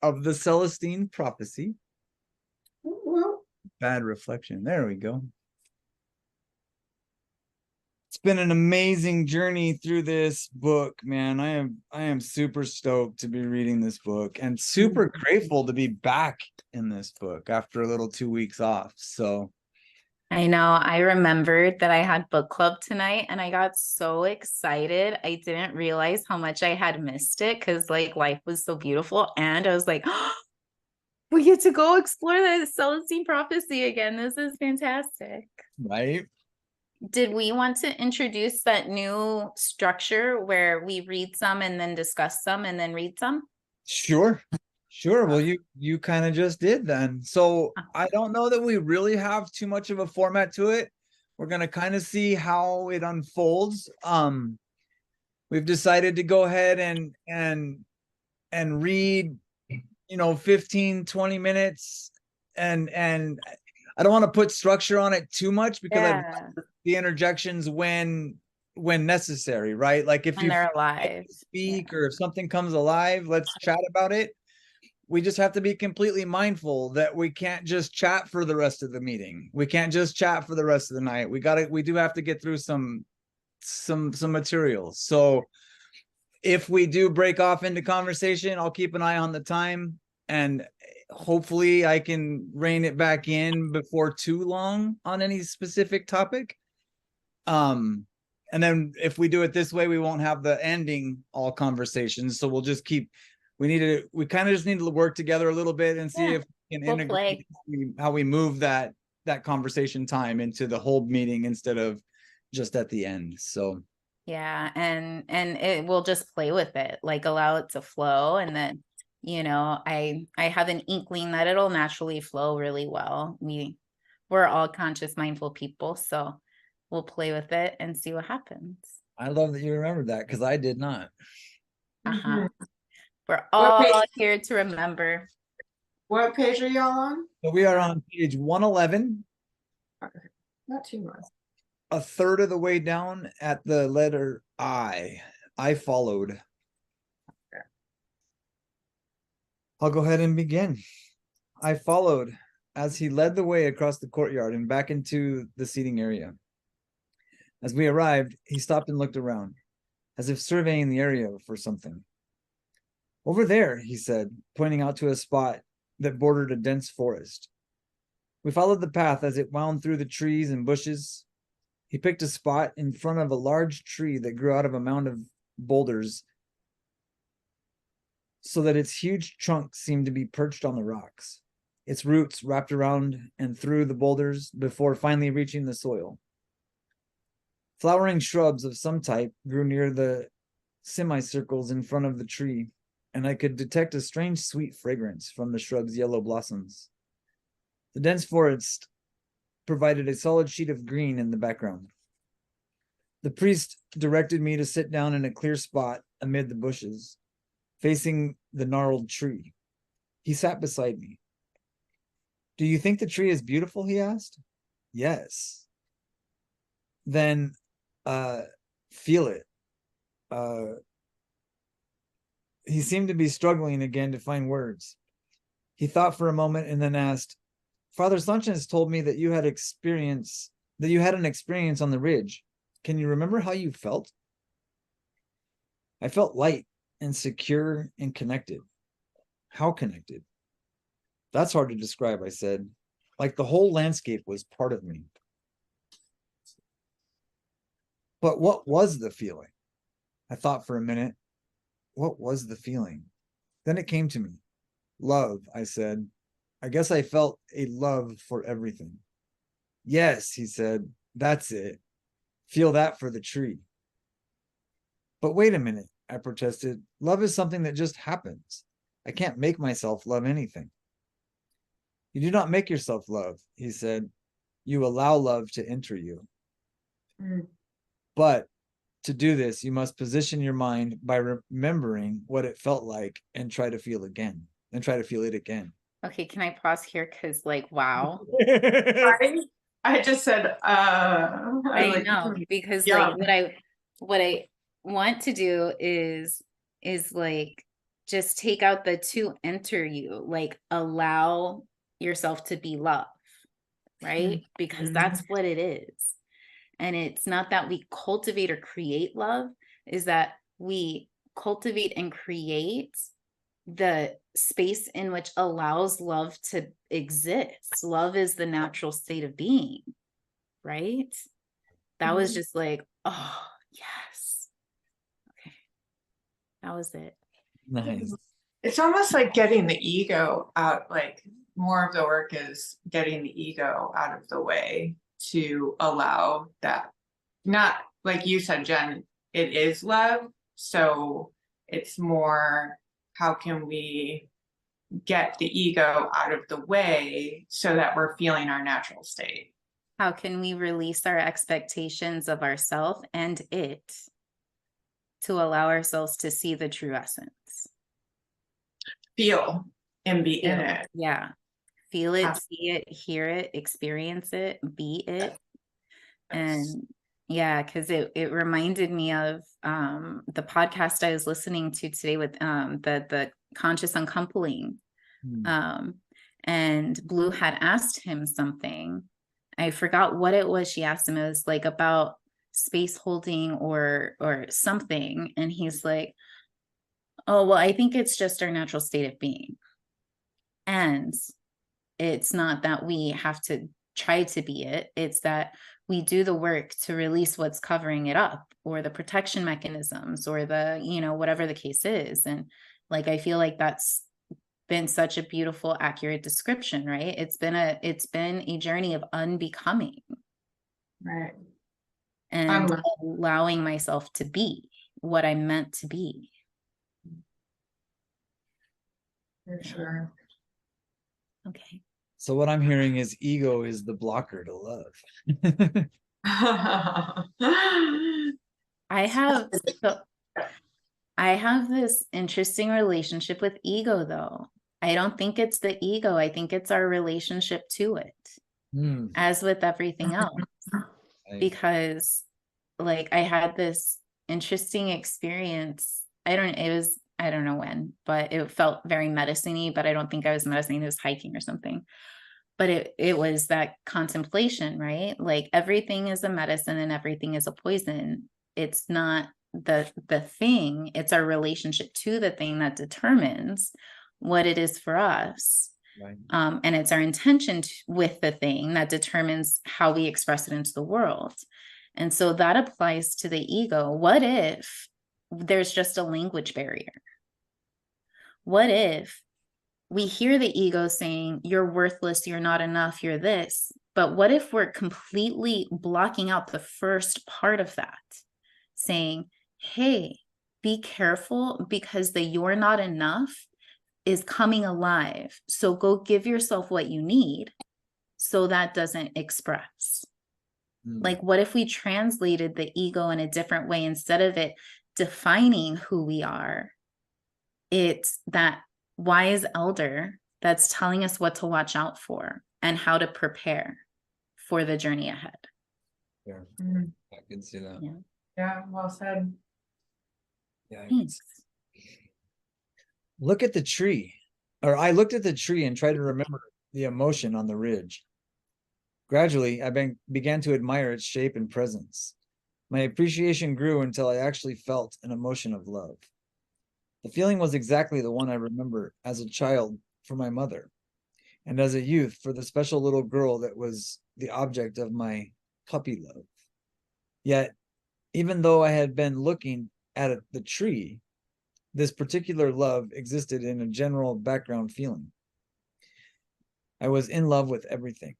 of the Celestine Prophecy. Well, Bad reflection. There we go. It's been an amazing journey through this book, man. I am super stoked to be reading this book and super grateful to be back in this book after a little 2 weeks off. So I know. I remembered that I had book club tonight and I got so excited. I didn't realize how much I had missed it because like life was so beautiful. And I was like, oh, we get to go explore the Celestine Prophecy again. This is fantastic. right. Did we want to introduce that new structure where we read some and then discuss some and then read some? Sure. Sure. Well, you kind of just did then. So I don't know that we really have too much of a format to it. We're gonna kind of see how it unfolds. We've decided to go ahead and read, 15, 20 minutes and I don't want to put structure on it too much because I the interjections when necessary, right? Like if you they're alive, speak or if something comes alive, let's chat about it. We just have to be completely mindful that we can't just chat for the rest of the meeting. We can't just chat for the rest of the night. We do have to get through some materials. So if we do break off into conversation, I'll keep an eye on the time and hopefully I can rein it back in before too long on any specific topic. And then if we do it this way, we won't have the ending all conversations. So we'll just keep, we kind of just need to work together a little bit and see if we can integrate how we move that conversation time into the whole meeting instead of just at the end. So yeah, and it will just play with it, like allow it to flow. And then, I have an inkling that it'll naturally flow really well. We're all conscious, mindful people. So we'll play with it and see what happens. I love that you remembered that because I did not. We're all here to remember. What page are y'all on? So we are on page 111. Okay. Not too much. A third of the way down at the letter I. I followed. Okay. I'll go ahead and begin. I followed as he led the way across the courtyard and back into the seating area. As we arrived, he stopped and looked around, as if surveying the area for something. Over there, he said, pointing out to a spot that bordered a dense forest. We followed the path as it wound through the trees and bushes. He picked a spot in front of a large tree that grew out of a mound of boulders so that its huge trunk seemed to be perched on the rocks. Its roots wrapped around and through the boulders before finally reaching the soil. Flowering shrubs of some type grew near the semicircles in front of the tree, and I could detect a strange sweet fragrance from the shrub's yellow blossoms. The dense forest provided a solid sheet of green in the background. The priest directed me to sit down in a clear spot amid the bushes, facing the gnarled tree. He sat beside me. Do you think the tree is beautiful? He asked. Yes. Then, feel it. He seemed to be struggling again to find words. He thought for a moment and then asked, Father Sanchez told me that you had an experience on the ridge. Can you remember how you felt? I felt light and secure and connected. How connected? That's hard to describe, I said. Like the whole landscape was part of me. But what was the feeling? I thought for a minute. What was the feeling? Then it came to me. Love, I said. I guess I felt a love for everything. Yes, he said. That's it. Feel that for the tree. But wait a minute, I protested. Love is something that just happens. I can't make myself love anything. You do not make yourself love, he said. You allow love to enter you. But to do this, you must position your mind by remembering what it felt like and try to feel it again. Okay, can I pause here? Because wow. I just said, I know, because like what I want to do is like just take out the to enter you, like allow yourself to be love, right? Because that's what it is. And it's not that we cultivate or create love, is that we cultivate and create the space in which allows love to exist. Love is the natural state of being, right? That was just like, oh, yes. Okay. That was it. Nice. It's almost like getting the ego out, like more of the work is getting the ego out of the way to allow that. Not like you said, Jen, it is love. So it's more, how can we get the ego out of the way so that we're feeling our natural state? How can we release our expectations of ourselves and it to allow ourselves to see the true essence? Feel and be in it. Yeah. Feel it, see it, hear it, experience it, be it. And yeah, because it reminded me of the podcast I was listening to today with the conscious uncoupling. And Blue had asked him something. I forgot what it was she asked him. It was like about space holding or something. And he's like, oh, well, I think it's just our natural state of being. And it's not that we have to try to be it. It's that we do the work to release what's covering it up, or the protection mechanisms, or the, whatever the case is. And like, I feel like that's been such a beautiful, accurate description, right? It's been a journey of unbecoming. Right. And allowing myself to be what I'm meant to be. For sure. Okay. So what I'm hearing is ego is the blocker to love. I have this interesting relationship with ego, though. I don't think it's the ego. I think it's our relationship to it, as with everything else. Because like I had this interesting experience. I don't know when, but it felt very medicine-y, but I don't think I was medicine-y. It was hiking or something. But it was that contemplation, right? Like everything is a medicine and everything is a poison. It's not the thing, it's our relationship to the thing that determines what it is for us. Right. And it's our intention with the thing that determines how we express it into the world. And so that applies to the ego. What if there's just a language barrier? What if we hear the ego saying, you're worthless, you're not enough, you're this. But what if we're completely blocking out the first part of that, saying, hey, be careful, because the you're not enough is coming alive. So go give yourself what you need so that doesn't express. Like, what if we translated the ego in a different way? Instead of it defining who we are, it's that wise elder that's telling us what to watch out for and how to prepare for the journey ahead. Yeah, I can see that. Yeah, well said. Yeah. Look at the tree. Or I looked at the tree and tried to remember the emotion on the ridge. Gradually, I began to admire its shape and presence. My appreciation grew until I actually felt an emotion of love. The feeling was exactly the one I remember as a child for my mother, and as a youth for the special little girl that was the object of my puppy love. Yet, even though I had been looking at the tree, this particular love existed in a general background feeling. I was in love with everything.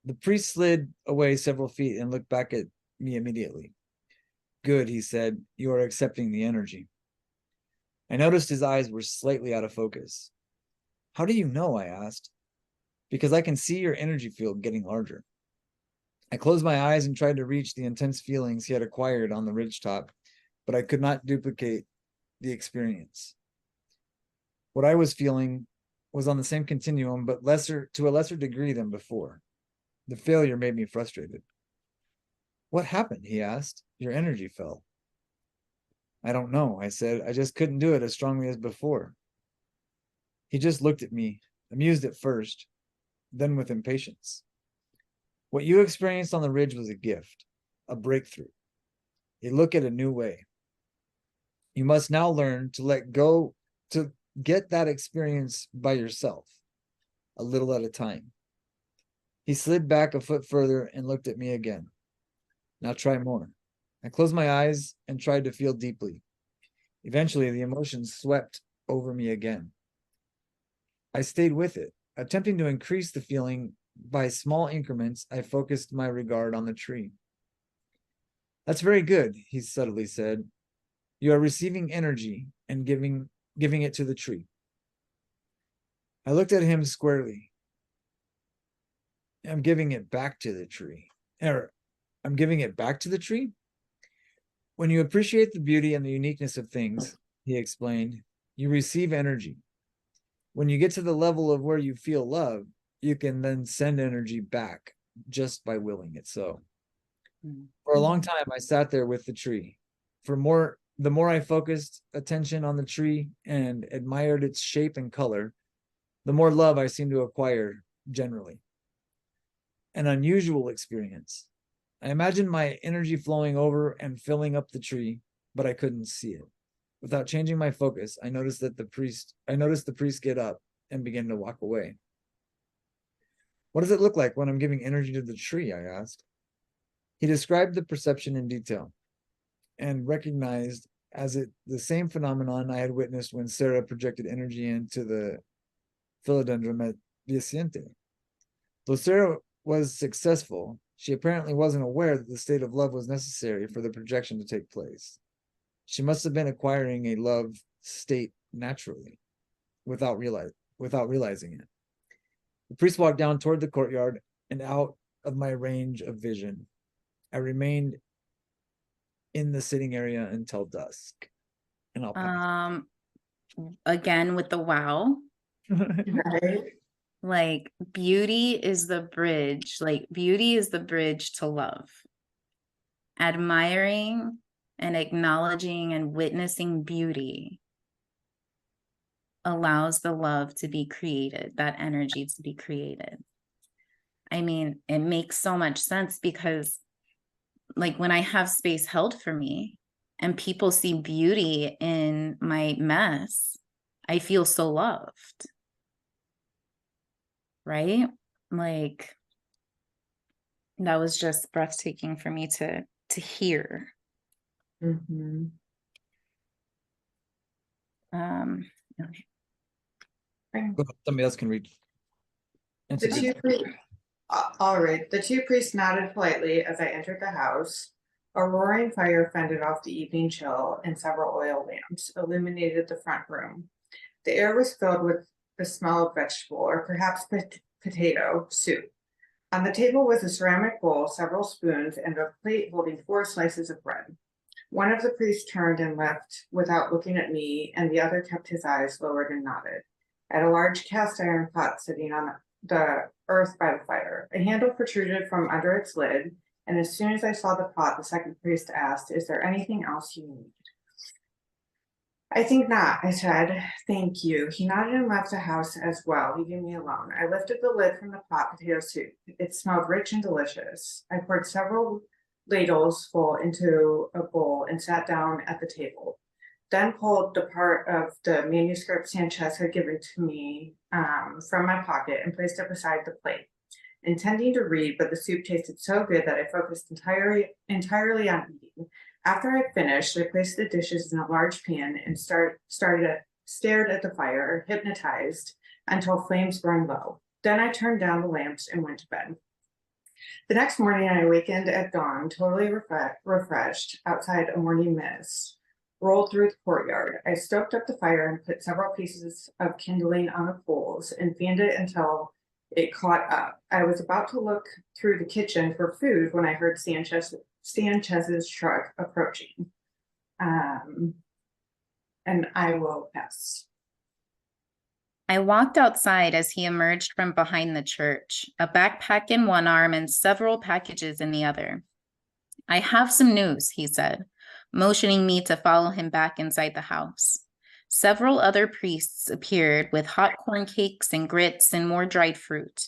The priest slid away several feet and looked back at me immediately. Good, he said, you are accepting the energy. I noticed his eyes were slightly out of focus. How do you know? I asked. Because I can see your energy field getting larger. I closed my eyes and tried to reach the intense feelings he had acquired on the ridgetop, but I could not duplicate the experience. What I was feeling was on the same continuum, but to a lesser degree than before. The failure made me frustrated. What happened? He asked. Your energy fell. I don't know, I said. I just couldn't do it as strongly as before. He just looked at me, amused at first, then with impatience. What you experienced on the ridge was a gift, a breakthrough, a look at a new way. You must now learn to let go, to get that experience by yourself, a little at a time. He slid back a foot further and looked at me again. Now try more. I closed my eyes and tried to feel deeply. Eventually, the emotions swept over me again. I stayed with it, attempting to increase the feeling by small increments. I focused my regard on the tree. That's very good, he subtly said. You are receiving energy and giving it to the tree. I looked at him squarely. I'm giving it back to the tree. I'm giving it back to the tree? When you appreciate the beauty and the uniqueness of things, he explained, you receive energy. When you get to the level of where you feel love, you can then send energy back just by willing it so. For a long time, I sat there with the tree. The more I focused attention on the tree and admired its shape and color, the more love I seemed to acquire generally. An unusual experience. I imagined my energy flowing over and filling up the tree, but I couldn't see it. Without changing my focus, I noticed the priest get up and begin to walk away. What does it look like when I'm giving energy to the tree? I asked. He described the perception in detail and recognized as it the same phenomenon I had witnessed when Sarah projected energy into the philodendron at Vicente. Though Sarah was successful, she apparently wasn't aware that the state of love was necessary for the projection to take place. She must have been acquiring a love state naturally, without realizing it. The priest walked down toward the courtyard and out of my range of vision. I remained in the sitting area until dusk. And I'll pass. Again with the wow. Right. Like beauty is the bridge. Like beauty is the bridge to love. Admiring and acknowledging and witnessing beauty allows the love to be created, that energy to be created. I mean, it makes so much sense because like when I have space held for me and people see beauty in my mess, I feel so loved. Right? Like that was just breathtaking for me to hear. Mm-hmm. Okay. Somebody else can read. All right. The two priests nodded politely as I entered the house. A roaring fire fended off the evening chill, and several oil lamps illuminated the front room. The air was filled with the smell of vegetable, or perhaps potato soup. On the table was a ceramic bowl, several spoons, and a plate holding 4 slices of bread. One of the priests turned and left without looking at me, and the other kept his eyes lowered and nodded. At a large cast iron pot sitting on the earth by the fire, a handle protruded from under its lid, and as soon as I saw the pot, the second priest asked, "Is there anything else you need?" "I think not," I said. "Thank you." He nodded and left the house as well, leaving me alone. I lifted the lid from the pot potato soup. It smelled rich and delicious. I poured several ladles full into a bowl and sat down at the table. Then pulled the part of the manuscript Sanchez had given to me from my pocket and placed it beside the plate, intending to read, but the soup tasted so good that I focused entirely on eating. After I finished, I placed the dishes in a large pan and stared at the fire, hypnotized until flames burned low. Then I turned down the lamps and went to bed. The next morning, I awakened at dawn, totally refreshed. Outside, a morning mist rolled through the courtyard. I stoked up the fire and put several pieces of kindling on the coals and fanned it until it caught up. I was about to look through the kitchen for food when I heard Sanchez's truck approaching. And I will pass. I walked outside as he emerged from behind the church, a backpack in one arm and several packages in the other. "I have some news," he said. motioning me to follow him back inside the house. Several other priests appeared with hot corn cakes and grits and more dried fruit.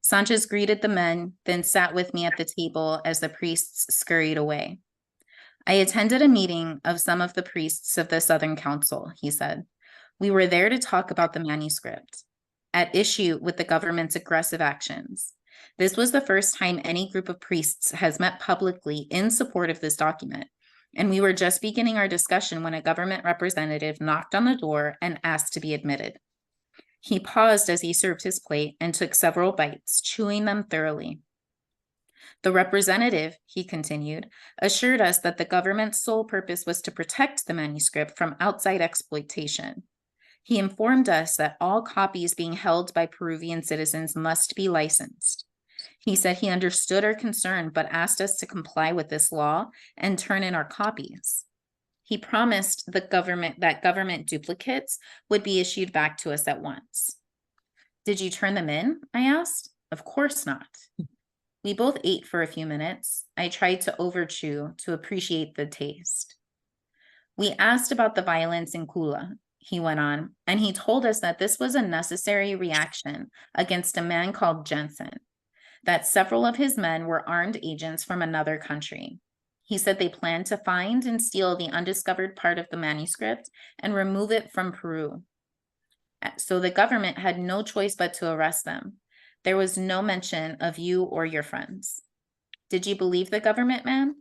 Sanchez greeted the men, then sat with me at the table as the priests scurried away. I attended a meeting of some of the priests of the Southern Council, he said. We were there to talk about the manuscript, at issue with the government's aggressive actions. This was the first time any group of priests has met publicly in support of this document, and we were just beginning our discussion when a government representative knocked on the door and asked to be admitted. He paused as he served his plate and took several bites, chewing them thoroughly. The representative, he continued, assured us that the government's sole purpose was to protect the manuscript from outside exploitation. He informed us that all copies being held by Peruvian citizens must be licensed. He said he understood our concern, but asked us to comply with this law and turn in our copies. He promised the government that government duplicates would be issued back to us at once. Did you turn them in? I asked. Of course not. We both ate for a few minutes. I tried to overchew to appreciate the taste. We asked about the violence in Kula, he went on, and he told us that this was a necessary reaction against a man called Jensen, that several of his men were armed agents from another country. He said they planned to find and steal the undiscovered part of the manuscript and remove it from Peru. So the government had no choice but to arrest them. There was no mention of you or your friends. Did you believe the government man?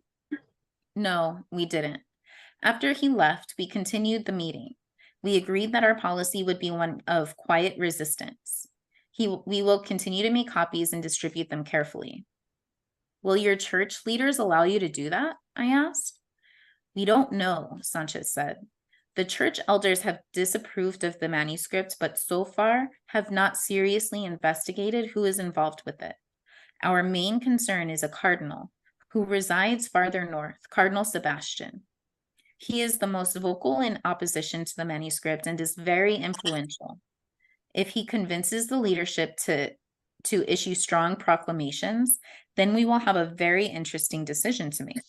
No, we didn't. After he left, we continued the meeting. We agreed that our policy would be one of quiet resistance. We will continue to make copies and distribute them carefully. Will your church leaders allow you to do that? I asked. We don't know, Sanchez said. The church elders have disapproved of the manuscript, but so far have not seriously investigated who is involved with it. Our main concern is a cardinal who resides farther north, Cardinal Sebastian. He is the most vocal in opposition to the manuscript and is very influential. If he convinces the leadership to issue strong proclamations, then we will have a very interesting decision to make.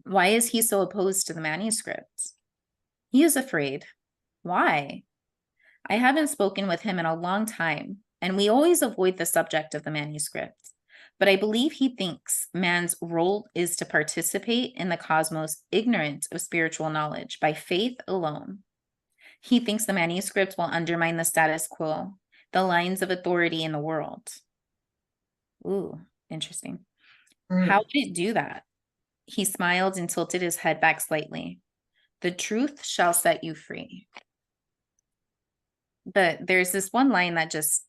Why is he so opposed to the manuscript? He is afraid. Why? I haven't spoken with him in a long time, and we always avoid the subject of the manuscript. But I believe he thinks man's role is to participate in the cosmos ignorant of spiritual knowledge by faith alone. He thinks the manuscript will undermine the status quo, the lines of authority in the world. Ooh, interesting. How would it do that? He smiled and tilted his head back slightly. The truth shall set you free. But there's this one line that just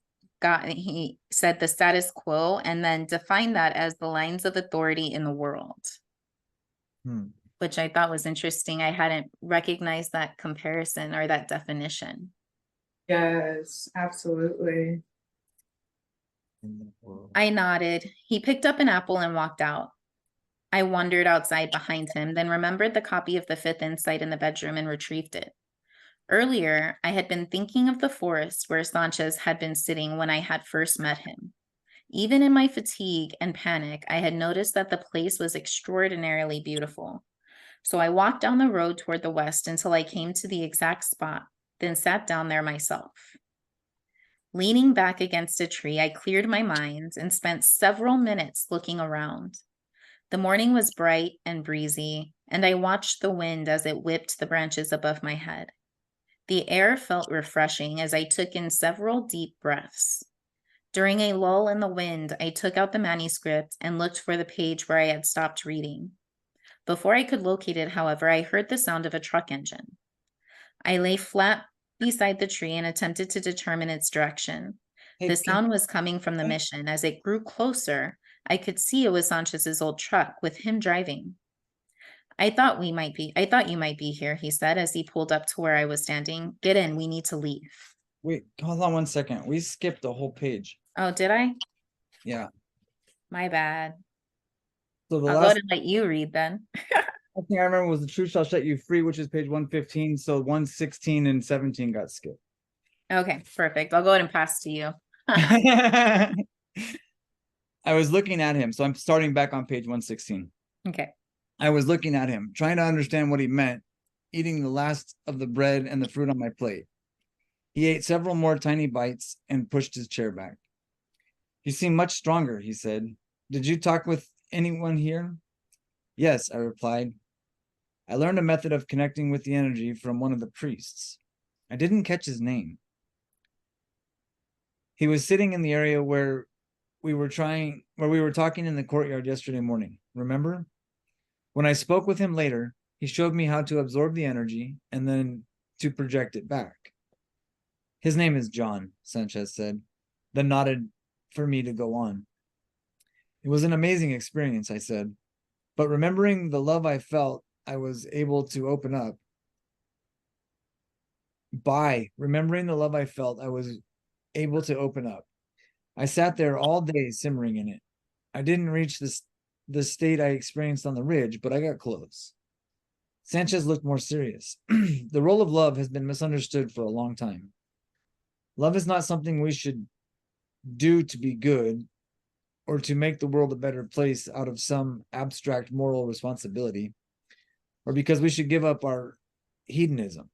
he said the status quo and then defined that as the lines of authority in the world, which I thought was interesting. I hadn't recognized that comparison or that definition. Yes, absolutely. I nodded. He picked up an apple and walked out. I wandered outside behind him, then remembered the copy of the Fifth Insight in the bedroom and retrieved it. Earlier, I had been thinking of the forest where Sanchez had been sitting when I had first met him. Even in my fatigue and panic, I had noticed that the place was extraordinarily beautiful. So I walked down the road toward the west until I came to the exact spot, then sat down there myself. Leaning back against a tree, I cleared my mind and spent several minutes looking around. The morning was bright and breezy, and I watched the wind as it whipped the branches above my head. The air felt refreshing as I took in several deep breaths. During a lull in the wind, I took out the manuscript and looked for the page where I had stopped reading. Before I could locate it, however, I heard the sound of a truck engine. I lay flat beside the tree and attempted to determine its direction. The sound was coming from the mission. As it grew closer, I could see it was Sanchez's old truck with him driving. I thought you might be here, he said as he pulled up to where I was standing. Get in, we need to leave. Wait, hold on 1 second. We skipped the whole page. Oh, did I? Yeah. My bad. So the I'll go last to let you read then. thing I remember was the truth shall set you free, which is page 115. So 116 and 17 got skipped. Okay, perfect. I'll go ahead and pass to you. I was looking at him, so I'm starting back on page 116. Okay. I was looking at him, trying to understand what he meant, eating the last of the bread and the fruit on my plate. He ate several more tiny bites and pushed his chair back. You seem much stronger, he said. Did you talk with anyone here? Yes, I replied. I learned a method of connecting with the energy from one of the priests. I didn't catch his name. He was sitting in the area where we were talking in the courtyard yesterday morning. Remember? When I spoke with him later, he showed me how to absorb the energy and then to project it back. His name is John, Sanchez said, then nodded for me to go on. It was an amazing experience, I said, but remembering the love I felt, I was able to open up. By remembering the love I felt, I was able to open up. I sat there all day simmering in it. I didn't reach the state I experienced on the ridge, but I got close. Sanchez looked more serious. The role of love has been misunderstood for a long time. Love is not something we should do to be good or to make the world a better place out of some abstract moral responsibility, or because we should give up our hedonism.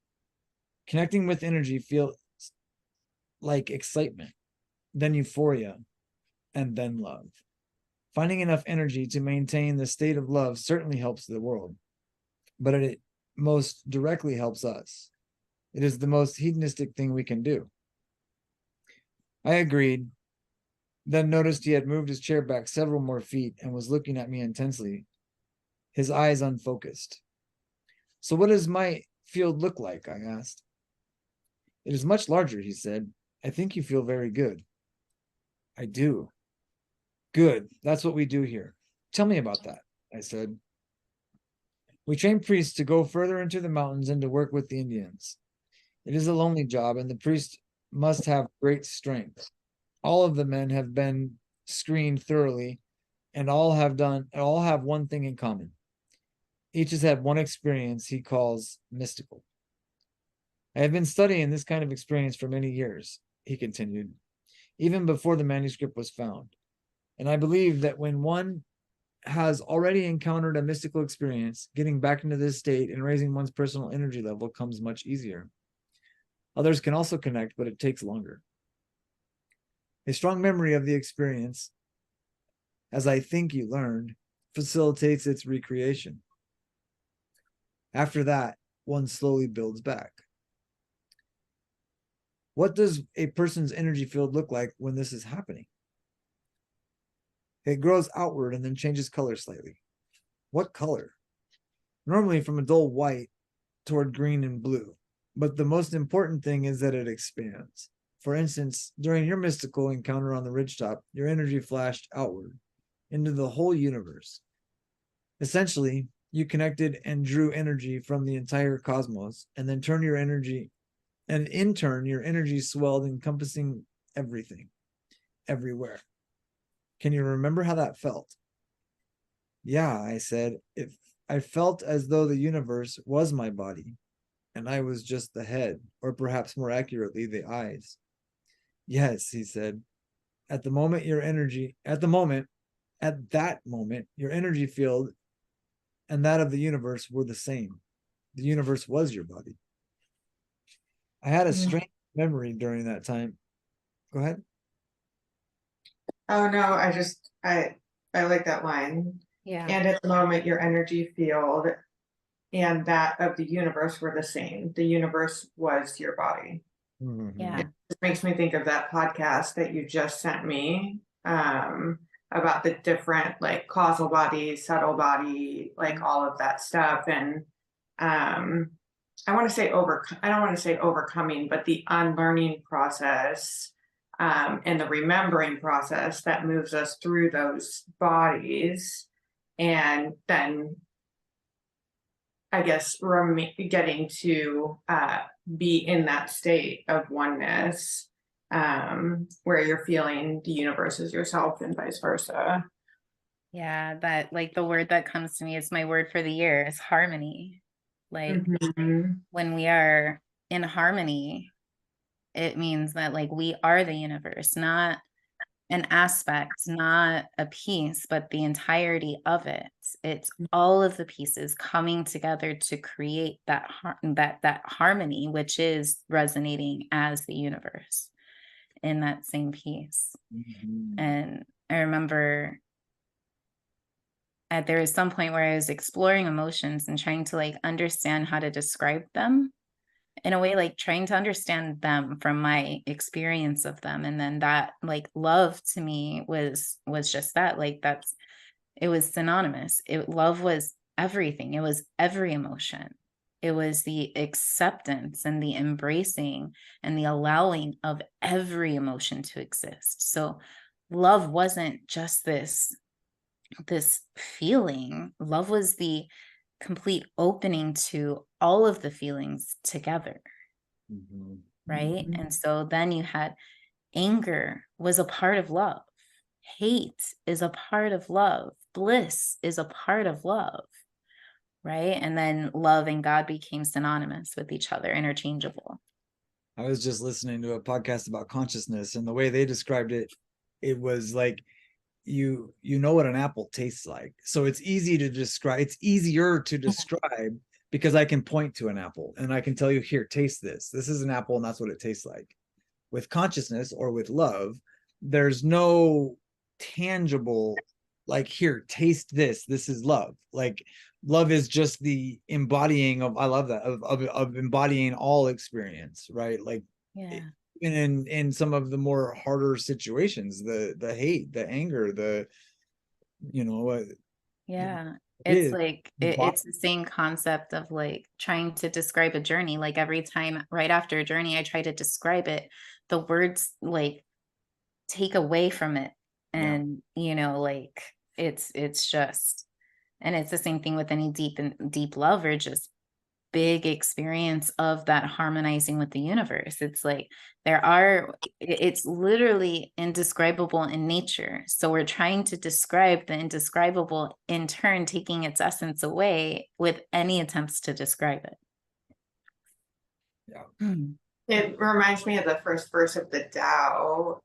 Connecting with energy feels like excitement, then euphoria, and then love. Finding enough energy to maintain the state of love certainly helps the world, but it most directly helps us. It is the most hedonistic thing we can do. I agreed, then noticed he had moved his chair back several more feet and was looking at me intensely, his eyes unfocused. So what does my field look like? I asked. It is much larger, he said. I think you feel very good. I do. Good. That's what we do here. Tell me about that, I said. We train priests to go further into the mountains and to work with the Indians. It is a lonely job, and the priest must have great strength. All of the men have been screened thoroughly, and all have one thing in common. Each has had one experience he calls mystical. I have been studying this kind of experience for many years, he continued, even before the manuscript was found. And I believe that when one has already encountered a mystical experience, getting back into this state and raising one's personal energy level comes much easier. Others can also connect, but it takes longer. A strong memory of the experience, as I think you learned, facilitates its recreation. After that, one slowly builds back. What does a person's energy field look like when this is happening? It grows outward and then changes color slightly. What color? Normally from a dull white toward green and blue. But the most important thing is that it expands. For instance, during your mystical encounter on the ridgetop, your energy flashed outward into the whole universe. Essentially, you connected and drew energy from the entire cosmos, and then in turn, your energy swelled, encompassing everything, everywhere. Can you remember how that felt? Yeah, I said. I felt as though the universe was my body, and I was just the head, or perhaps more accurately, the eyes. Yes, he said. At that moment, your energy field and that of the universe were the same. The universe was your body. I had a strange memory during that time. Go ahead. Oh no, I like that line. Yeah. And at the moment, your energy field and that of the universe were the same. The universe was your body. Mm-hmm. Yeah. It makes me think of that podcast that you just sent me, about the different like causal body, subtle body, like all of that stuff. And I don't want to say overcoming, but the unlearning process, and the remembering process that moves us through those bodies, and then I guess getting to be in that state of oneness, where you're feeling the universe is yourself and vice versa. Yeah, that like the word that comes to me is my word for the year is harmony. Like when we are in harmony, it means that like we are the universe, not an aspect, not a piece, but the entirety of it. It's all of the pieces coming together to create that that harmony, which is resonating as the universe in that same piece. Mhm. And I remember there was some point where I was exploring emotions and trying to like understand how to describe them in a way, like trying to understand them from my experience of them. And then that like love to me was just that, like that's, it was synonymous. Love was everything. It was every emotion. It was the acceptance and the embracing and the allowing of every emotion to exist. So love wasn't just this feeling. Love was the complete opening to all of the feelings together. Mhm. Right. Mhm. And so then you had anger was a part of love. Hate is a part of love. Bliss is a part of love. Right. And then love and God became synonymous with each other, interchangeable. I was just listening to a podcast about consciousness, and the way they described it, it was like you know what an apple tastes like. So it's easy to describe. It's easier to describe because I can point to an apple and I can tell you, here, taste this. This is an apple, and that's what it tastes like. With consciousness or with love, there's no tangible, like, here, taste this. This is love. Like, love is just the embodying of, I love that, of embodying all experience, right? Like, Yeah. in some of the more harder situations, the hate, the anger, the, you know, Yeah. it It's is like it's the same concept of like trying to describe a journey. Like every time right after a journey, I try to describe it, the words like take away from it. yeah. And you know, like it's just, and it's the same thing with any deep love or just big experience of that harmonizing with the universe. It's like it's literally indescribable in nature. So we're trying to describe the indescribable, in turn taking its essence away with any attempts to describe it. Yeah. It reminds me of the first verse of the Tao.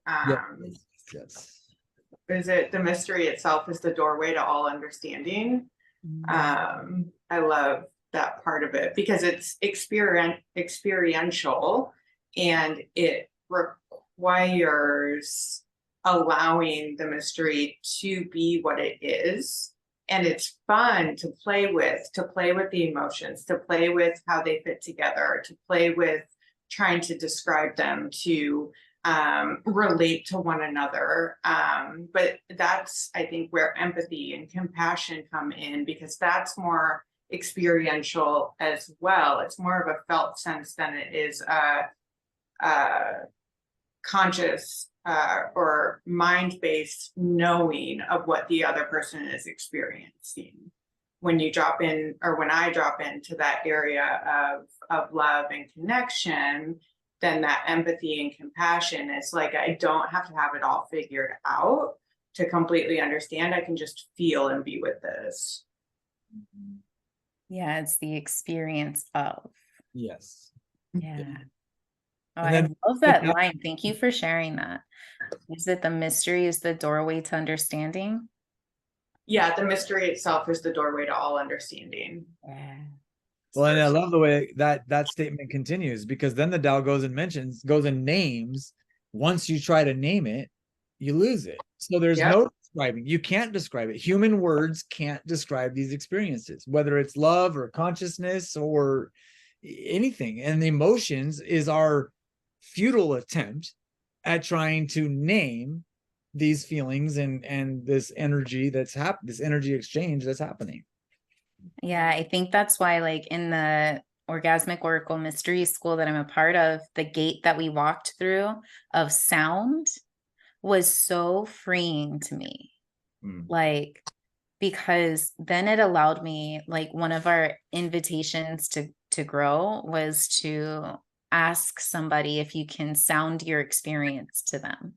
Yes. Is it the mystery itself is the doorway to all understanding? I love that part of it because it's experiential, and it requires allowing the mystery to be what it is. And it's fun to play with the emotions, to play with how they fit together, to play with trying to describe them, to relate to one another. But that's, I think, where empathy and compassion come in, because that's more experiential as well. It's more of a felt sense than it is a conscious or mind-based knowing of what the other person is experiencing. When you drop in, or when I drop into that area of love and connection, then that empathy and compassion is like, I don't have to have it all figured out to completely understand. I can just feel and be with this. Yeah, it's the experience of. Yes. Yeah. Oh, And I then love that line. Thank you for sharing that. Is it the mystery is the doorway to understanding? Yeah, the mystery itself is the doorway to all understanding. Yeah. Well, and I love the way that statement continues, because then the Tao goes and names. Once you try to name it, you lose it. So there's Yep. no describing. You can't describe it. Human words can't describe these experiences, whether it's love or consciousness or anything. And the emotions is our futile attempt at trying to name these feelings and this energy this energy exchange that's happening. Yeah, I think that's why, like in the Orgasmic Oracle Mystery School that I'm a part of, the gate that we walked through of sound was so freeing to me. Like, because then it allowed me, like one of our invitations to grow was to ask somebody if you can sound your experience to them.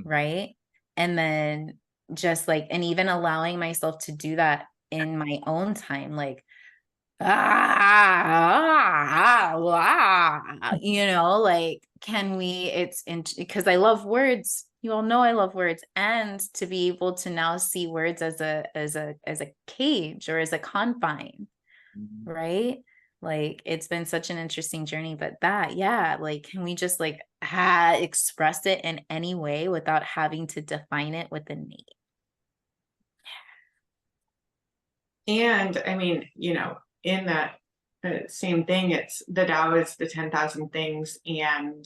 Right. And then just like, and even allowing myself to do that in my own time, like, you know, like, can we, it's in, because I love words You all know I love words, and to be able to now see words as a cage or as a confine, right? Like, it's been such an interesting journey, but that, yeah, like, can we just like express it in any way without having to define it with a name? And I mean, in that same thing, it's the Tao is the 10,000 things, and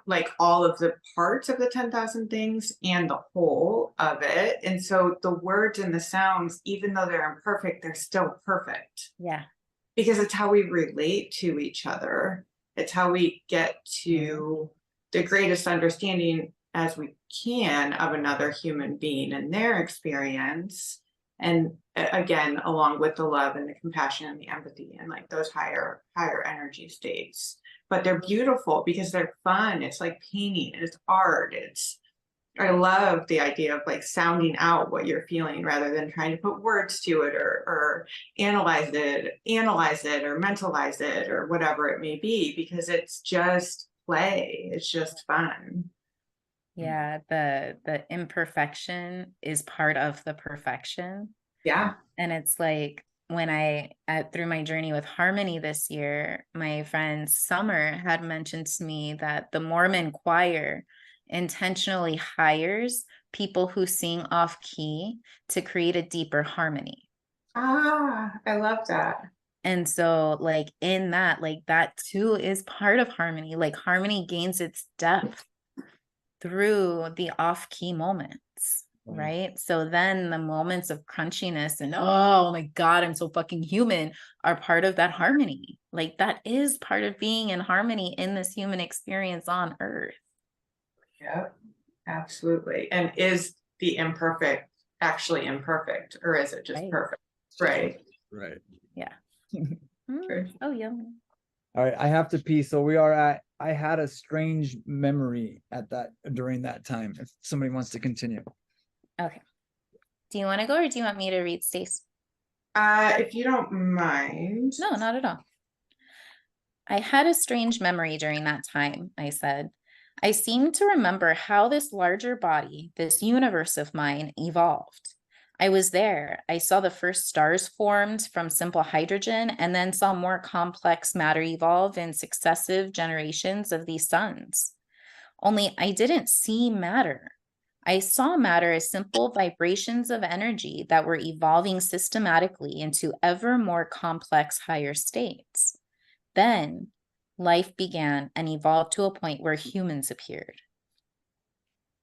like all of the parts of the 10,000 things and the whole of it. And so the words and the sounds, even though they're imperfect, they're still perfect. Yeah. Because it's how we relate to each other. It's how we get to the greatest understanding as we can of another human being and their experience. And again, along with the love and the compassion and the empathy and like those higher energy states. But they're beautiful because they're fun. It's like painting, it's art. I love the idea of like sounding out what you're feeling rather than trying to put words to it or analyze it or mentalize it or whatever it may be, because it's just play. It's just fun. Yeah, the imperfection is part of the perfection. Yeah. And it's like when through my journey with harmony this year, my friend Summer had mentioned to me that the Mormon choir intentionally hires people who sing off key to create a deeper harmony. I love that. And so like in that, like that too is part of harmony. Like harmony gains its depth through the off-key moments, right? So then the moments of crunchiness and oh my God, I'm so fucking human are part of that harmony. Like that is part of being in harmony in this human experience on earth. Yep, absolutely. And is the imperfect actually imperfect, or is it just perfect? Right. Yeah. Oh, yummy. All right, I have to pee. So I had a strange memory during that time. If somebody wants to continue. Okay. Do you want to go or do you want me to read, Stace? If you don't mind. No, not at all. I had a strange memory during that time, I said. I seemed to remember how this larger body, this universe of mine, evolved. I was there. I saw the first stars formed from simple hydrogen and then saw more complex matter evolve in successive generations of these suns. Only I didn't see matter. I saw matter as simple vibrations of energy that were evolving systematically into ever more complex higher states. Then life began and evolved to a point where humans appeared.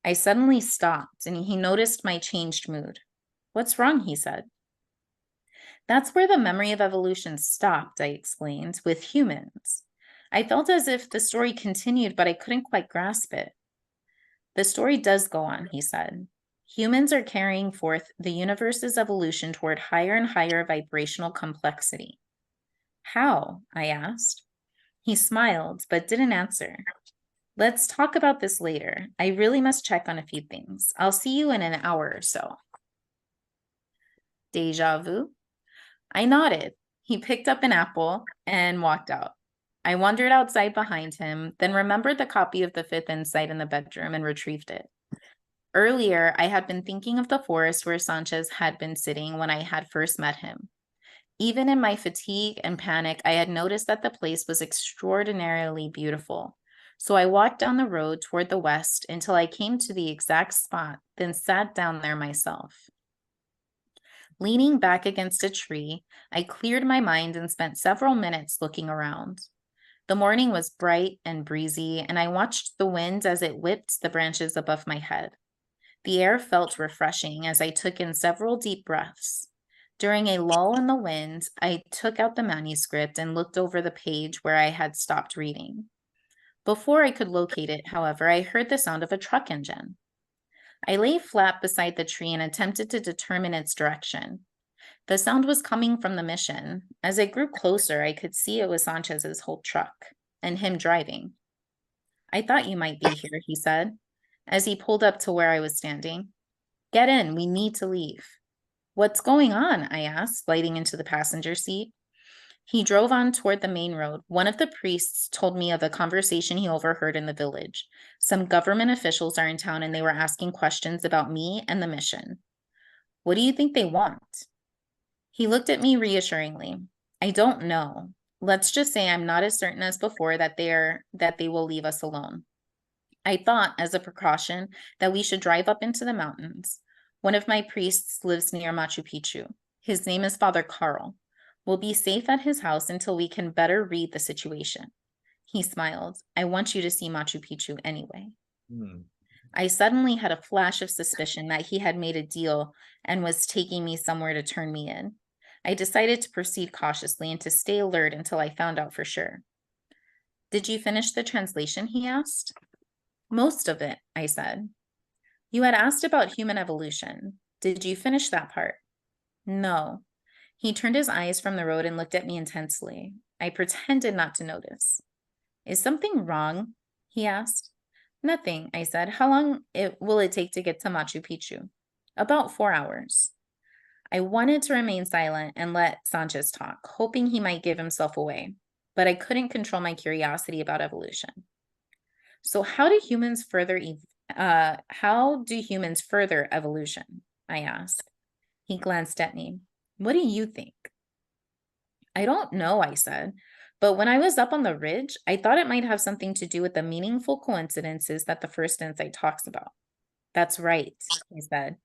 I suddenly stopped and he noticed my changed mood. What's wrong? He said. That's where the memory of evolution stopped, I explained, with humans. I felt as if the story continued, but I couldn't quite grasp it. The story does go on, he said. Humans are carrying forth the universe's evolution toward higher and higher vibrational complexity. How? I asked. He smiled, but didn't answer. Let's talk about this later. I really must check on a few things. I'll see you in an hour or so. Deja vu? I nodded. He picked up an apple and walked out. I wandered outside behind him, then remembered the copy of The Fifth Insight in the bedroom and retrieved it. Earlier, I had been thinking of the forest where Sanchez had been sitting when I had first met him. Even in my fatigue and panic, I had noticed that the place was extraordinarily beautiful. So I walked down the road toward the west until I came to the exact spot, then sat down there myself. Leaning back against a tree, I cleared my mind and spent several minutes looking around. The morning was bright and breezy, and I watched the wind as it whipped the branches above my head. The air felt refreshing as I took in several deep breaths. During a lull in the wind, I took out the manuscript and looked over the page where I had stopped reading. Before I could locate it, however, I heard the sound of a truck engine. I lay flat beside the tree and attempted to determine its direction. The sound was coming from the mission. As I grew closer, I could see it was Sanchez's whole truck and him driving. I thought you might be here, he said, as he pulled up to where I was standing. Get in, we need to leave. What's going on? I asked, sliding into the passenger seat. He drove on toward the main road. One of the priests told me of a conversation he overheard in the village. Some government officials are in town and they were asking questions about me and the mission. What do you think they want? He looked at me reassuringly. I don't know. Let's just say I'm not as certain as before that they will leave us alone. I thought, as a precaution, that we should drive up into the mountains. One of my priests lives near Machu Picchu. His name is Father Carl. We'll be safe at his house until we can better read the situation. He smiled. I want you to see Machu Picchu anyway. I suddenly had a flash of suspicion that he had made a deal and was taking me somewhere to turn me in. I decided to proceed cautiously and to stay alert until I found out for sure. Did you finish the translation? He asked. Most of it, I said. You had asked about human evolution. Did you finish that part? No. He turned his eyes from the road and looked at me intensely. I pretended not to notice. Is something wrong? He asked. Nothing, I said. How long will it take to get to Machu Picchu? About 4 hours. I wanted to remain silent and let Sanchez talk, hoping he might give himself away, but I couldn't control my curiosity about evolution. So how do humans further evolution? I asked. He glanced at me. What do you think? I don't know, I said. But when I was up on the ridge, I thought it might have something to do with the meaningful coincidences that the first insight talks about. That's right, he said.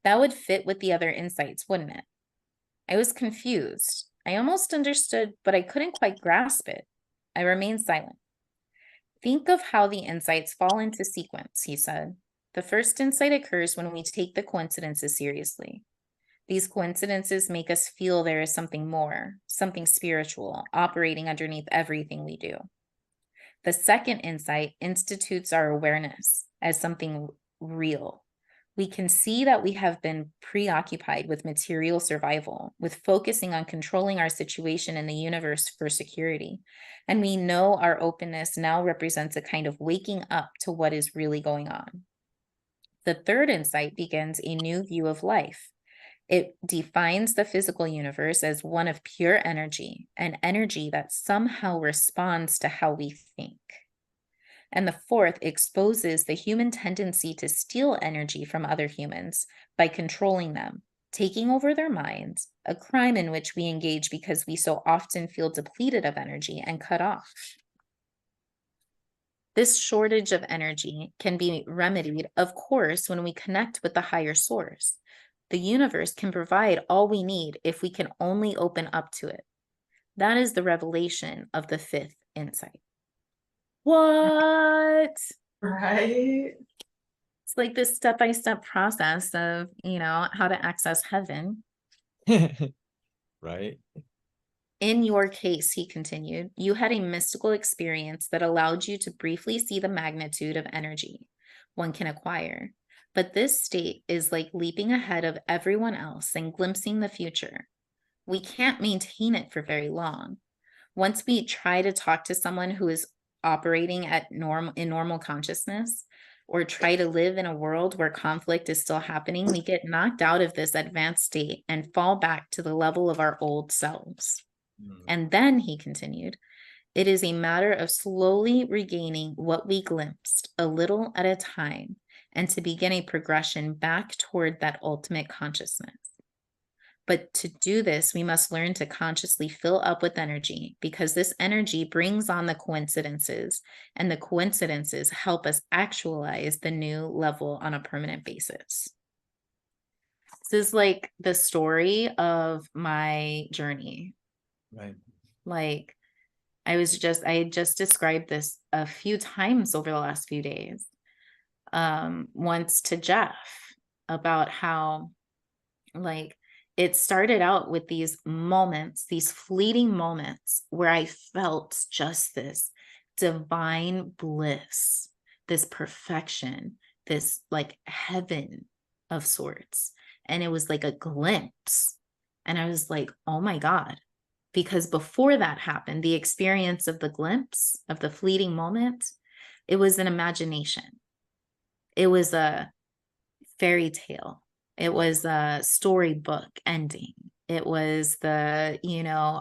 That would fit with the other insights, wouldn't it? I was confused. I almost understood, but I couldn't quite grasp it. I remained silent. Think of how the insights fall into sequence, he said. The first insight occurs when we take the coincidences seriously. These coincidences make us feel there is something more, something spiritual, operating underneath everything we do. The second insight institutes our awareness as something real. We can see that we have been preoccupied with material survival, with focusing on controlling our situation in the universe for security. And we know our openness now represents a kind of waking up to what is really going on. The third insight begins a new view of life. It defines the physical universe as one of pure energy, an energy that somehow responds to how we think. And the fourth exposes the human tendency to steal energy from other humans by controlling them, taking over their minds, a crime in which we engage because we so often feel depleted of energy and cut off. This shortage of energy can be remedied, of course, when we connect with the higher source. The universe can provide all we need if we can only open up to it. That is the revelation of the fifth insight. What? Right. It's like this step-by-step process of, how to access heaven. Right. In your case, he continued, you had a mystical experience that allowed you to briefly see the magnitude of energy one can acquire. But this state is like leaping ahead of everyone else and glimpsing the future. We can't maintain it for very long. Once we try to talk to someone who is operating in normal consciousness, or try to live in a world where conflict is still happening, we get knocked out of this advanced state and fall back to the level of our old selves. And then, he continued, it is a matter of slowly regaining what we glimpsed a little at a time, and to begin a progression back toward that ultimate consciousness. But to do this, we must learn to consciously fill up with energy, because this energy brings on the coincidences, and the coincidences help us actualize the new level on a permanent basis. This is like the story of my journey. Right. Like, I had just described this a few times over the last few days. Once to Jeff about how, like, it started out with these moments, these fleeting moments where I felt just this divine bliss, this perfection, this like heaven of sorts. And it was like a glimpse. And I was like, oh my God. Because before that happened, the experience of the glimpse, of the fleeting moment, it was an imagination. It was a fairy tale. It was a storybook ending. It was the,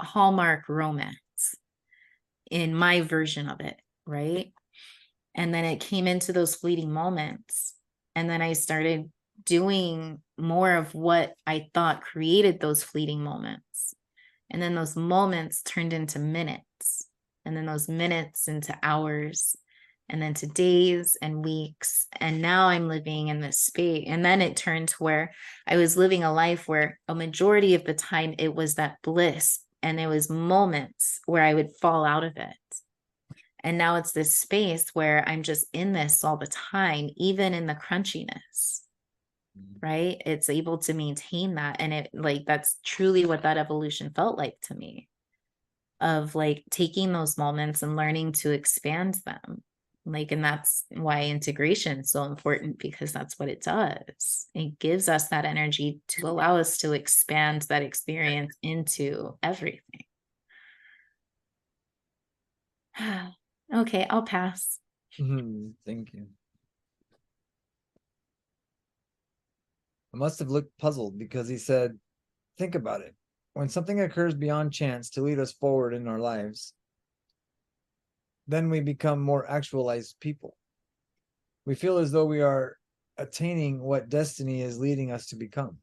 Hallmark romance in my version of it, right? And then it came into those fleeting moments. And then I started doing more of what I thought created those fleeting moments. And then those moments turned into minutes. And then those minutes into hours. And then to days and weeks. And now I'm living in this space. And then it turned to where I was living a life where a majority of the time it was that bliss. And there was moments where I would fall out of it. And now it's this space where I'm just in this all the time, even in the crunchiness, right? It's able to maintain that. And it that's truly what that evolution felt like to me, of taking those moments and learning to expand them. And that's why integration is so important, because that's what it does. It gives us that energy to allow us to expand that experience into everything. Okay, I'll pass. Thank you. I must have looked puzzled because he said, think about it. When something occurs beyond chance to lead us forward in our lives, then we become more actualized people. We feel as though we are attaining what destiny is leading us to become.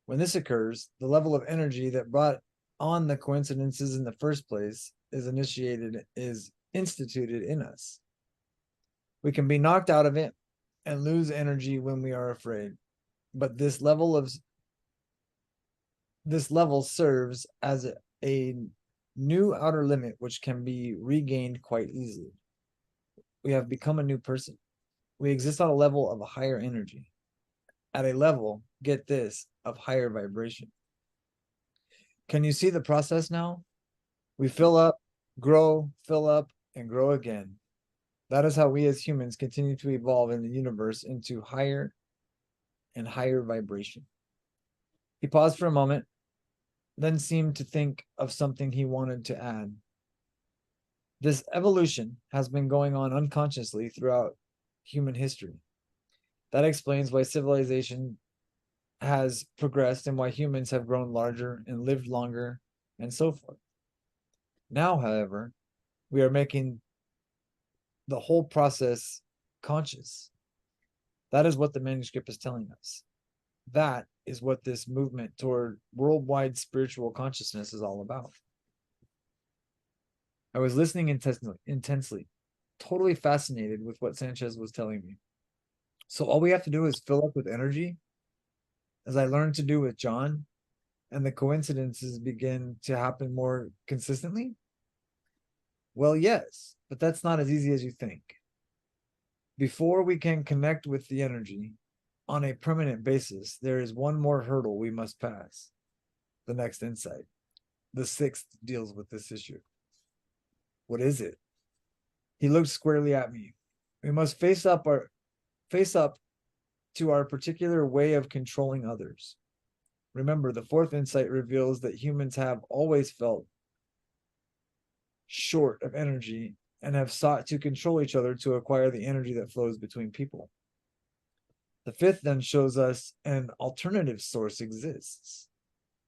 When this occurs, the level of energy that brought on the coincidences in the first place is instituted in us. We can be knocked out of it and lose energy when we are afraid. But this level serves as a new outer limit which can be regained quite easily. We have become a new person. We exist on a level of a higher energy. At a level, get this, of higher vibration. Can you see the process now? We fill up, grow, fill up, and grow again. That is how we as humans continue to evolve in the universe into higher and higher vibration. He paused for a moment, then seemed to think of something he wanted to add. This evolution has been going on unconsciously throughout human history. That explains why civilization has progressed and why humans have grown larger and lived longer and so forth. Now, however, we are making the whole process conscious. That is what the manuscript is telling us. That is what this movement toward worldwide spiritual consciousness is all about. I was listening intensely, totally fascinated with what Sanchez was telling me. So all we have to do is fill up with energy, as I learned to do with John, and the coincidences begin to happen more consistently? Well, yes, but that's not as easy as you think. Before we can connect with the energy on a permanent basis, there is one more hurdle we must pass. The next insight. The sixth deals with this issue. What is it? He looked squarely at me. We must face up to our particular way of controlling others. Remember, the fourth insight reveals that humans have always felt short of energy and have sought to control each other to acquire the energy that flows between people. The fifth then shows us an alternative source exists,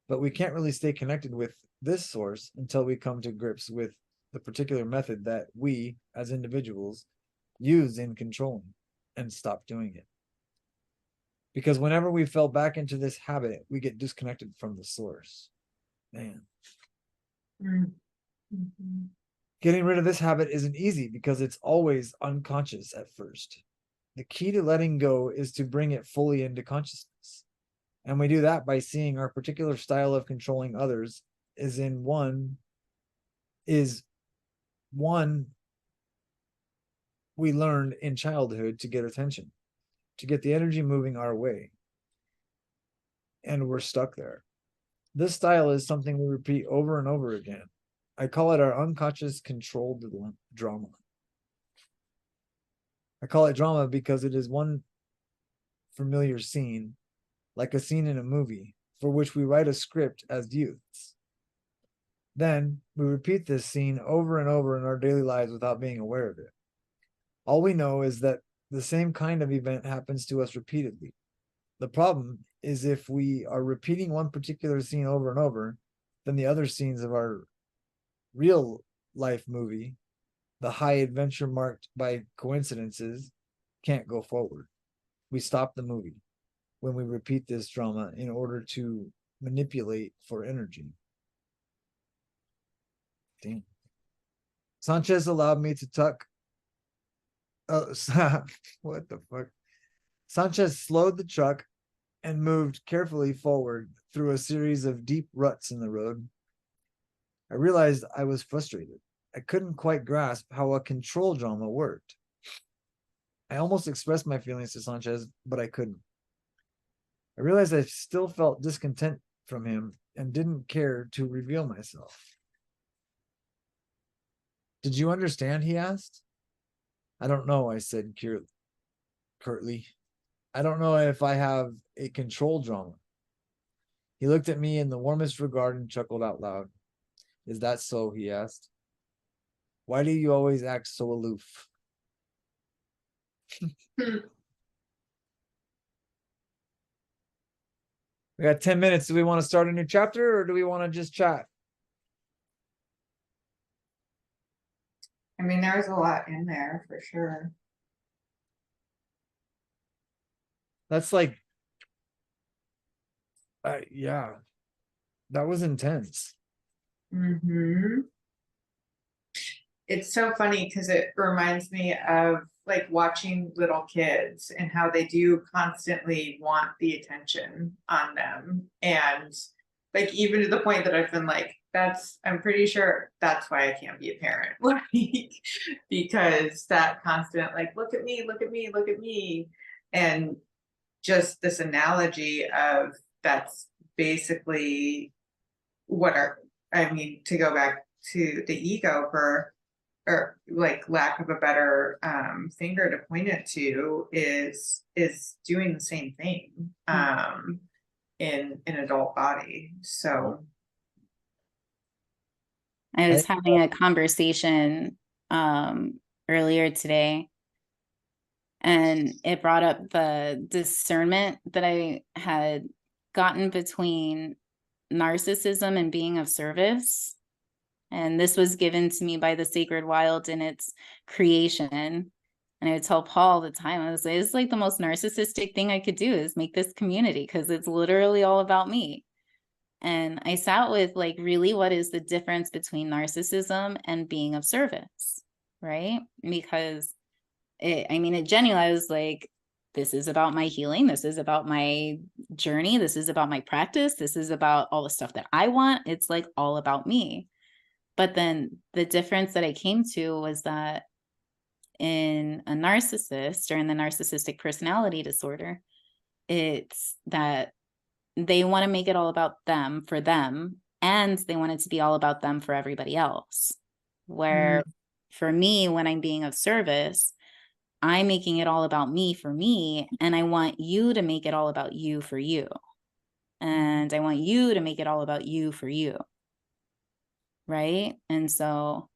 but we can't really stay connected with this source until we come to grips with the particular method that we, as individuals, use in controlling and stop doing it. Because whenever we fell back into this habit, we get disconnected from the source. Man. Mm-hmm. Getting rid of this habit isn't easy because it's always unconscious at first. The key to letting go is to bring it fully into consciousness. And we do that by seeing our particular style of controlling others is one we learned in childhood to get attention, to get the energy moving our way. And we're stuck there. This style is something we repeat over and over again. I call it our unconscious controlled drama. I call it drama because it is one familiar scene, like a scene in a movie, for which we write a script as youths. Then we repeat this scene over and over in our daily lives without being aware of it. All we know is that the same kind of event happens to us repeatedly. The problem is if we are repeating one particular scene over and over, then the other scenes of our real life movie, the high adventure marked by coincidences, can't go forward. We stop the movie when we repeat this drama in order to manipulate for energy. Damn. Sanchez allowed me to tuck. Oh, what the fuck? Sanchez slowed the truck and moved carefully forward through a series of deep ruts in the road. I realized I was frustrated. I couldn't quite grasp how a control drama worked. I almost expressed my feelings to Sanchez, but I couldn't. I realized I still felt discontent from him and didn't care to reveal myself. Did you understand? He asked. I don't know, I said curtly. I don't know if I have a control drama. He looked at me in the warmest regard and chuckled out loud. Is that so? He asked. Why do you always act so aloof? We got 10 minutes. Do we want to start a new chapter or do we want to just chat? I mean, there's a lot in there for sure. That's like, yeah, that was intense. Mm-hmm. It's so funny because it reminds me of like watching little kids and how they do constantly want the attention on them. And like, even to the point that I've been like, I'm pretty sure that's why I can't be a parent. Like, because that constant, like, look at me, look at me, look at me. And just this analogy of that's basically to go back to the ego or like lack of a better finger to point it to is doing the same thing in an adult body. So I was having a conversation earlier today, and it brought up the discernment that I had gotten between narcissism and being of service. And this was given to me by the sacred wild in its creation. And I would tell Paul all the time, I was like, it's like the most narcissistic thing I could do is make this community because it's literally all about me. And I sat with like, really, what is the difference between narcissism and being of service? Right? Because it genuinely, I was like, this is about my healing. This is about my journey. This is about my practice. This is about all the stuff that I want. It's like all about me. But then the difference that I came to was that in a narcissist or in the narcissistic personality disorder, it's that they want to make it all about them for them, and they want it to be all about them for everybody else. Where for me, when I'm being of service, I'm making it all about me for me, and I want you to make it all about you for you. And I want you to make it all about you for you. Right? And so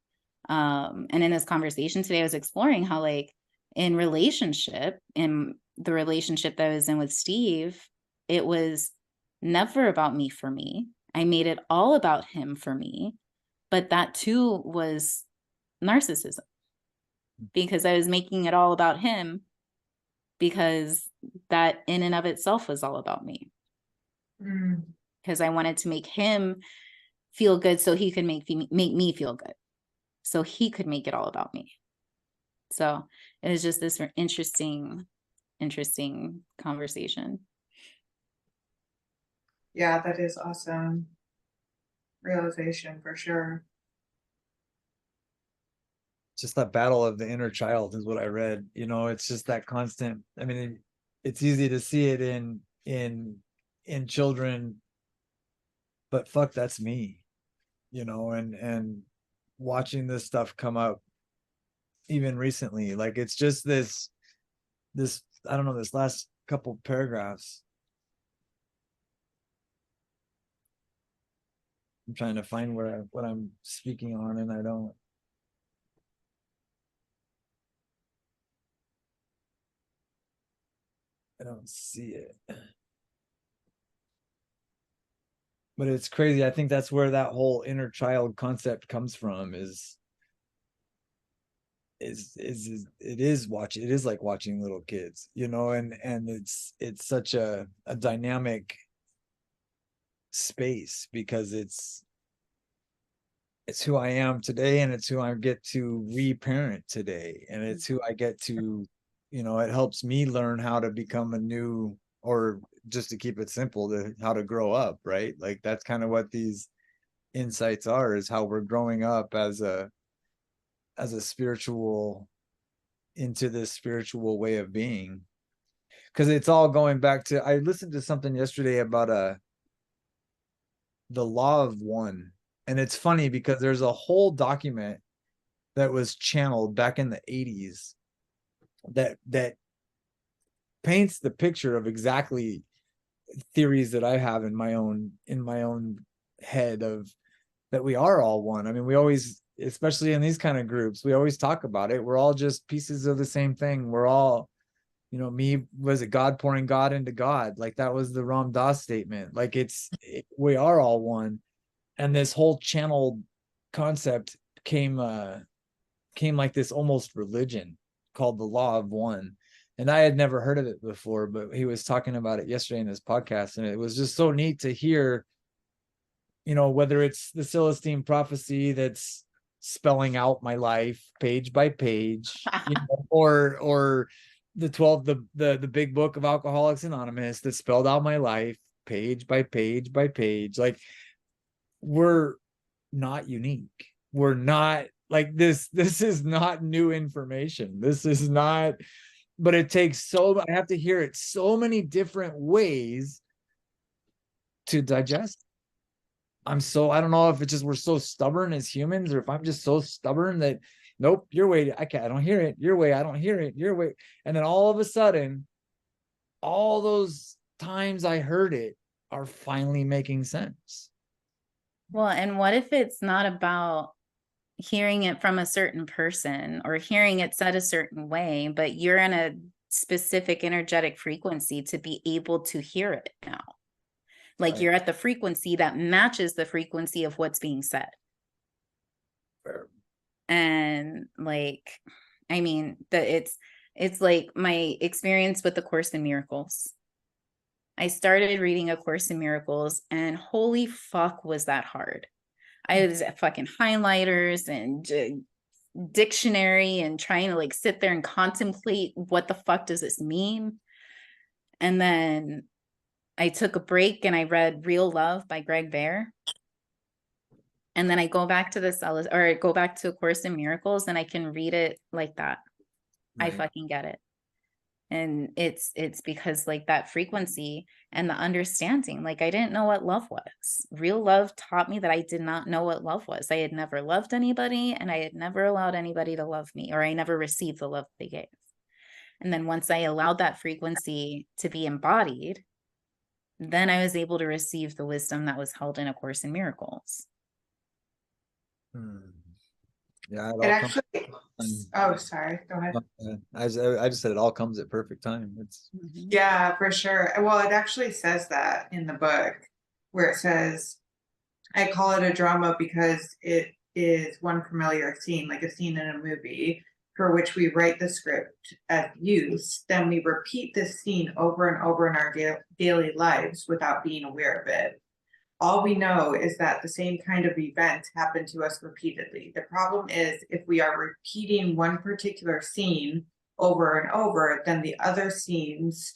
and in this conversation today, I was exploring how like in the relationship that I was in with Steve, it was never about me for me. I made it all about him for me, but that too was narcissism because I was making it all about him because that in and of itself was all about me. Because I wanted to make him feel good so he could make me feel good. So he could make it all about me. So it was just this interesting conversation. yeah, that is awesome realization for sure. Just that battle of the inner child is what I read. You know, it's just that constant. I mean, it's easy to see it in children, but fuck, that's me. You know, and watching this stuff come up even recently, like it's just this I don't know, this last couple paragraphs. I'm trying to find what I'm speaking on, and I don't see it. But it's crazy. I think that's where that whole inner child concept comes from, is it is like watching little kids, and it's such a dynamic space, because it's who I am today, and it's who I get to reparent today, and it's who I get to, it helps me learn how to become a new, or just to keep it simple, to how to grow up, right? Like that's kind of what these insights are, is how we're growing up as a spiritual, into this spiritual way of being. Because it's all going back to, I listened to something yesterday about the law of one. And it's funny because there's a whole document that was channeled back in the 80s that paints the picture of exactly theories that I have in my own head, of that we are all one. I mean, we always, especially in these kind of groups, we always talk about it. We're all just pieces of the same thing. We're all, me, was it God pouring God into God? Like that was the Ram Dass statement. Like we are all one. And this whole channeled concept came like this almost religion called the law of one. And I had never heard of it before, but he was talking about it yesterday in his podcast. And it was just so neat to hear, whether it's the Celestine Prophecy that's spelling out my life page by page, or the 12, the big book of Alcoholics Anonymous that spelled out my life page by page by page. Like, we're not unique. We're not like this. This is not new information. This is not, but it takes I have to hear it so many different ways to digest. I don't know if it's just we're so stubborn as humans, or if I'm just so stubborn that, nope, your way, I don't hear it. Your way, I don't hear it. Your way. And then all of a sudden, all those times I heard it are finally making sense. Well, and what if it's not about hearing it from a certain person or hearing it said a certain way, but you're in a specific energetic frequency to be able to hear it now? Like Right. you're at the frequency that matches the frequency of what's being said. Fair. And like, I mean, it's like my experience with the Course in Miracles. I started reading A Course in Miracles, and holy fuck, was that hard. I was at fucking highlighters and dictionary and trying to like sit there and contemplate what the fuck does this mean. And then I took a break and I read Real Love by Greg Bear. And then I go back to I go back to A Course in Miracles, and I can read it like that. Right. I fucking get it. And it's because like that frequency and the understanding, like I didn't know what love was. Real love taught me that I did not know what love was. I had never loved anybody, and I had never allowed anybody to love me, or I never received the love they gave. And then once I allowed that frequency to be embodied, then I was able to receive the wisdom that was held in A Course in Miracles. Yeah, It actually, oh, sorry, go ahead. I just said it all comes at perfect time. It's Yeah, for sure. Well, it actually says that in the book, where it says, I call it a drama because it is one familiar scene, like a scene in a movie, for which we write the script as use. Then we repeat this scene over and over in our daily lives without being aware of it. All we know is that the same kind of event happened to us repeatedly. The problem is, if we are repeating one particular scene over and over, then the other scenes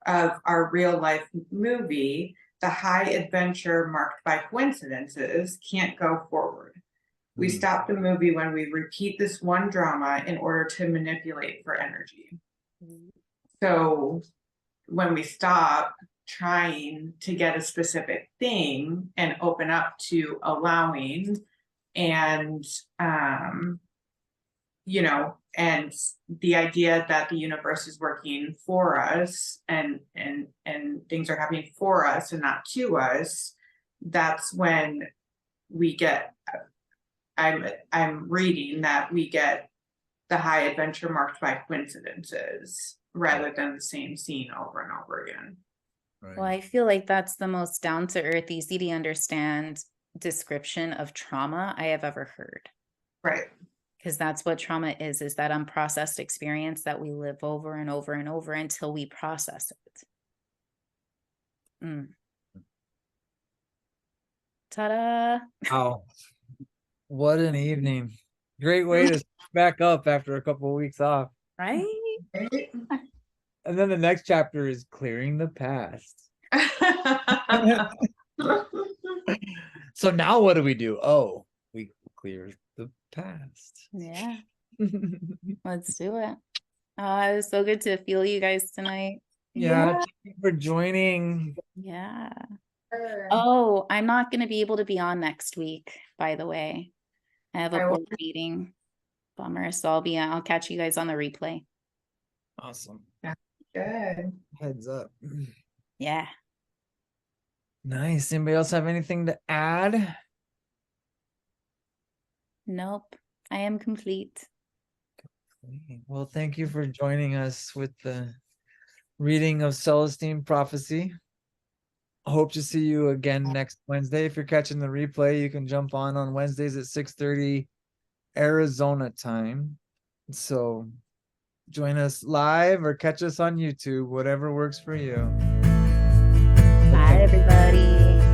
of our real life movie, the high adventure marked by coincidences, can't go forward. We stop the movie when we repeat this one drama in order to manipulate for energy. So when we stop trying to get a specific thing and open up to allowing and and the idea that the universe is working for us and things are happening for us and not to us, that's when we get, I'm reading that we get the high adventure marked by coincidences rather than the same scene over and over again. Well, I feel like that's the most down to earth, easy to understand description of trauma I have ever heard. Right. Because that's what trauma is that unprocessed experience that we live over and over and over until we process it. Ta-da! Wow. What an evening. Great way to back up after a couple of weeks off. Right? And then the next chapter is clearing the past. So now what do we do? Oh, we clear the past. Yeah. Let's do it. It was so good to feel you guys tonight. Yeah. Thank you for joining. Yeah. Oh, I'm not going to be able to be on next week, by the way. I have a board meeting. Bummer. So I'll catch you guys on the replay. Awesome. Good. Heads up. Yeah. Nice. Anybody else have anything to add? Nope. I am complete. Well, thank you for joining us with the reading of Celestine Prophecy. Hope to see you again next Wednesday. If you're catching the replay, you can jump on Wednesdays at 6:30 Arizona time. So join us live or catch us on YouTube, whatever works for you. Bye, everybody.